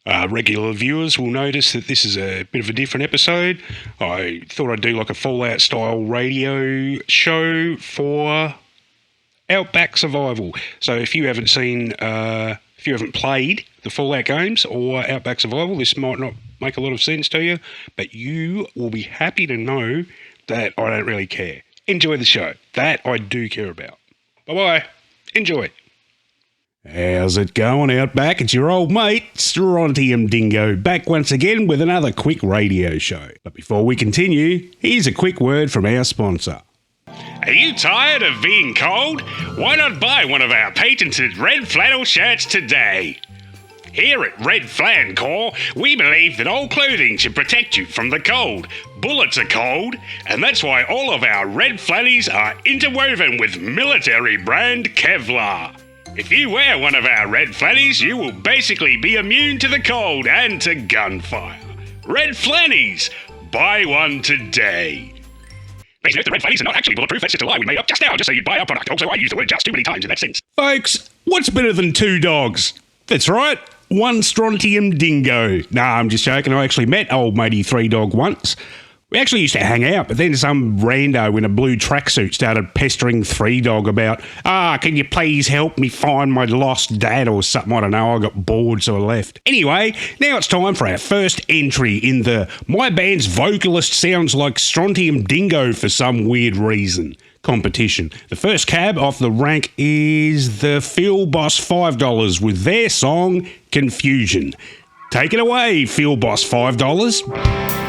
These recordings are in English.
Regular viewers will notice that this is a bit of a different episode. I thought I'd do like a Fallout style radio show for Outback Survival. So if you haven't played the Fallout games or Outback Survival, this might not make a lot of sense to you, but you will be happy to know that I don't really care. Enjoy the show. That I do care about. Bye-bye. Enjoy. How's it going, Outback? It's your old mate, Strontium Dingo, back once again with another quick radio show. But before we continue, here's a quick word from our sponsor. Are you tired of being cold? Why not buy one of our patented red flannel shirts today? Here at Red Flan Corps, we believe that all clothing should protect you from the cold. Bullets are cold, and that's why all of our red flannies are interwoven with military brand Kevlar. If you wear one of our red flannies, you will basically be immune to the cold and to gunfire. Red flannies! Buy one today. Please note the red flannies are not actually bulletproof. That's just a lie we made up just now, just so you'd buy our product. Also, I use the word just too many times in that sense. Folks, what's better than two dogs? That's right, one Strontium Dingo. Nah, I'm just joking. I actually met old matey Three Dog once. We actually used to hang out, but then some rando in a blue tracksuit started pestering Three Dog about, can you please help me find my lost dad or something? I don't know, I got bored, so I left. Anyway, now it's time for our first entry in the My Band's Vocalist Sounds Like Strontium Dingo for some weird reason competition. The first cab off the rank is the Phil Boss $5 with their song, Confusion. Take it away, Phil Boss $5.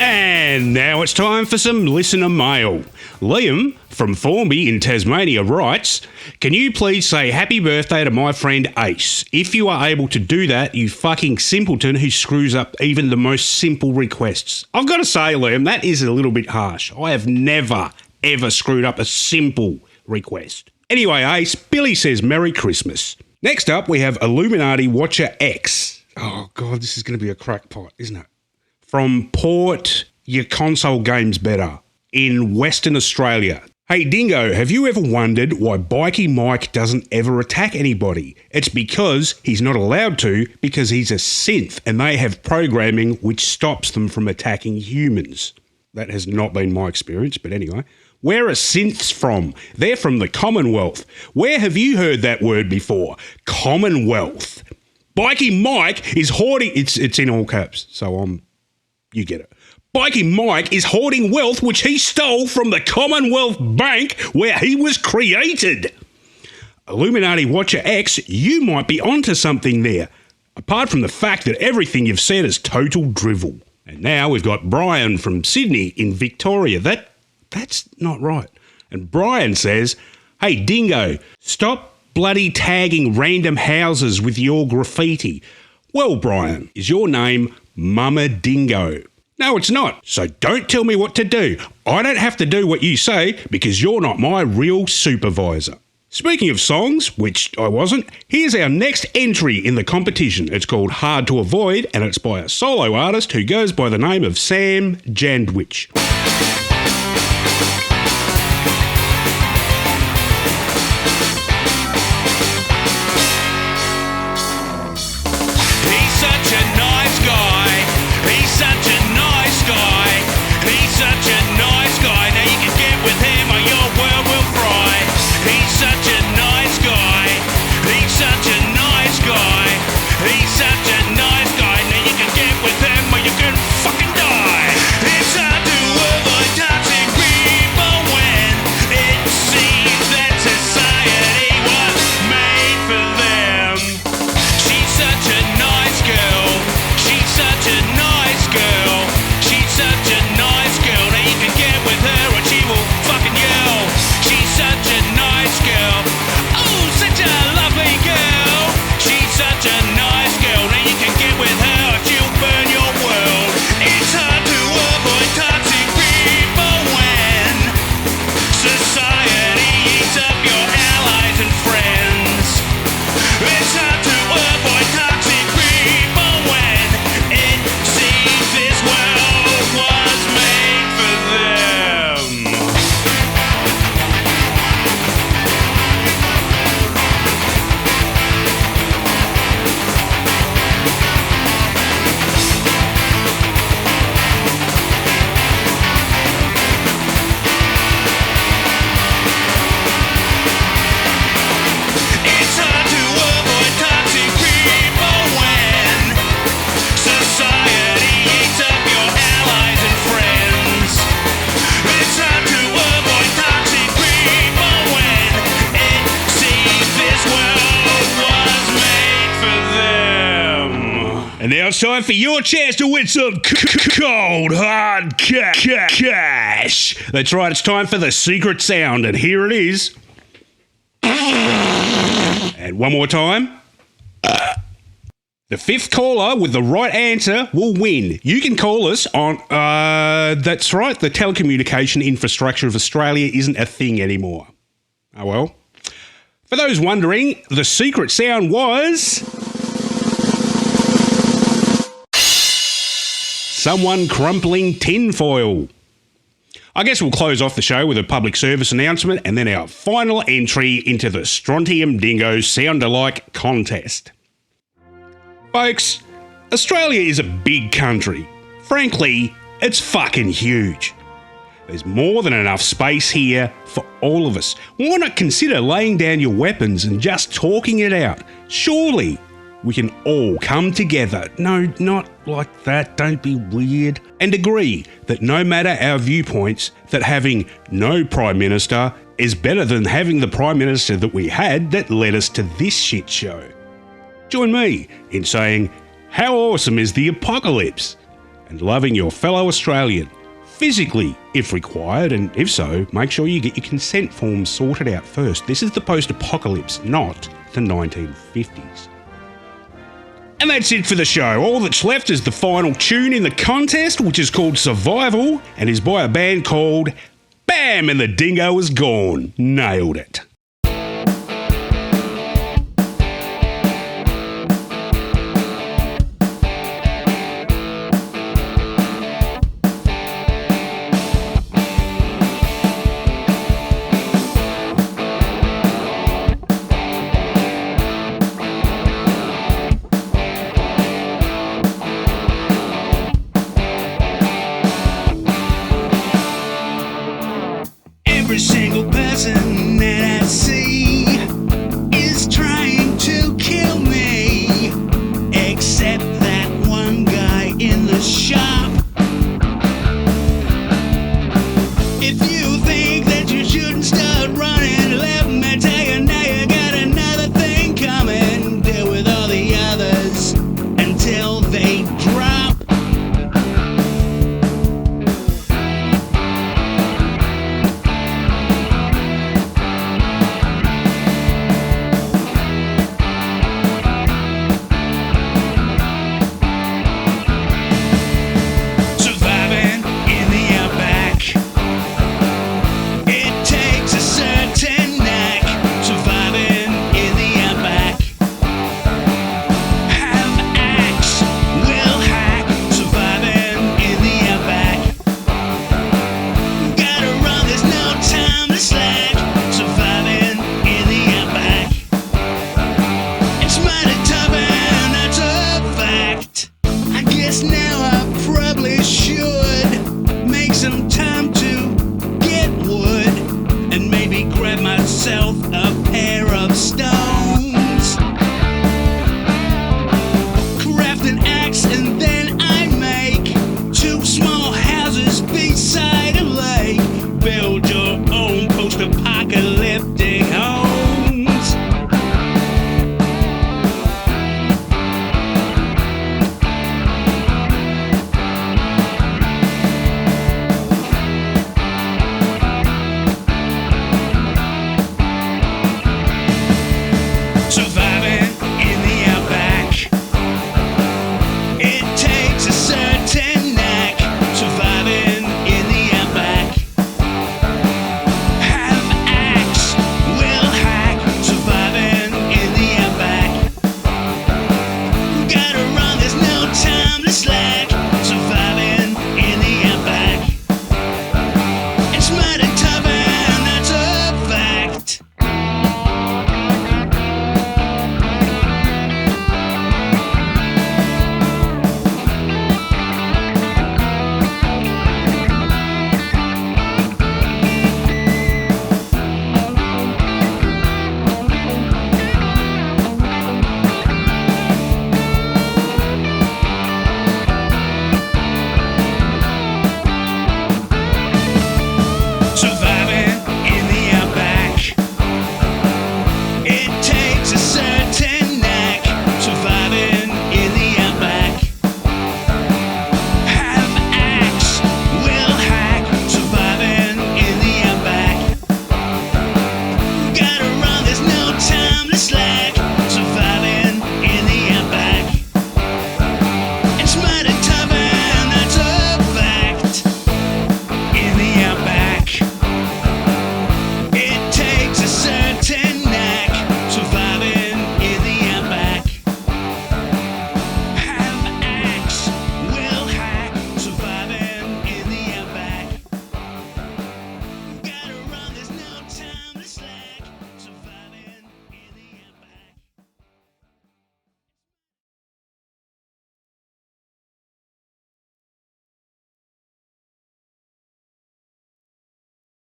And now it's time for some listener mail. Liam from Formby in Tasmania writes, can you please say happy birthday to my friend Ace? If you are able to do that, you fucking simpleton who screws up even the most simple requests. I've got to say, Liam, that is a little bit harsh. I have never, ever screwed up a simple request. Anyway, Ace, Billy says Merry Christmas. Next up, we have Illuminati Watcher X. Oh, God, this is going to be a crackpot, isn't it? From Port, your console game's better, in Western Australia. Hey Dingo, have you ever wondered why Bikey Mike doesn't ever attack anybody? It's because he's not allowed to, because he's a synth and they have programming which stops them from attacking humans. That has not been my experience, but anyway. Where are synths from? They're from the Commonwealth. Where have you heard that word before? Commonwealth. Bikey Mike is hoarding... It's in all caps, so you get it. Bikey Mike is hoarding wealth which he stole from the Commonwealth Bank where he was created. Illuminati Watcher X, you might be onto something there, apart from the fact that everything you've said is total drivel. And now we've got Brian from Sydney in Victoria. That's not right. And Brian says, hey Dingo, stop bloody tagging random houses with your graffiti. Well, Brian, is your name Mama Dingo? No, it's not. So don't tell me what to do. I don't have to do what you say because you're not my real supervisor. Speaking of songs, which I wasn't, here's our next entry in the competition. It's called Hard to Avoid and it's by a solo artist who goes by the name of Sam Jandwich. Now it's time for your chance to win some cold hard cash. That's right, it's time for the secret sound, and here it is. And one more time. The fifth caller with the right answer will win. You can call us on... that's right, the telecommunication infrastructure of Australia isn't a thing anymore. Oh well. For those wondering, the secret sound was... someone crumpling tinfoil. I guess we'll close off the show with a public service announcement and then our final entry into the Strontium Dingo Sound-alike contest. Folks, Australia is a big country. Frankly, it's fucking huge. There's more than enough space here for all of us. Why not consider laying down your weapons and just talking it out? Surely we can all come together, no, not like that, don't be weird, and agree that no matter our viewpoints, that having no Prime Minister is better than having the Prime Minister that we had that led us to this shit show. Join me in saying, how awesome is the apocalypse? and loving your fellow Australian. Physically, if required, and if so, make sure you get your consent forms sorted out first. This is the post-apocalypse, not the 1950s. And that's it for the show. All that's left is the final tune in the contest, which is called Survival, and is by a band called Bam and the Dingo Is Gone. Nailed it.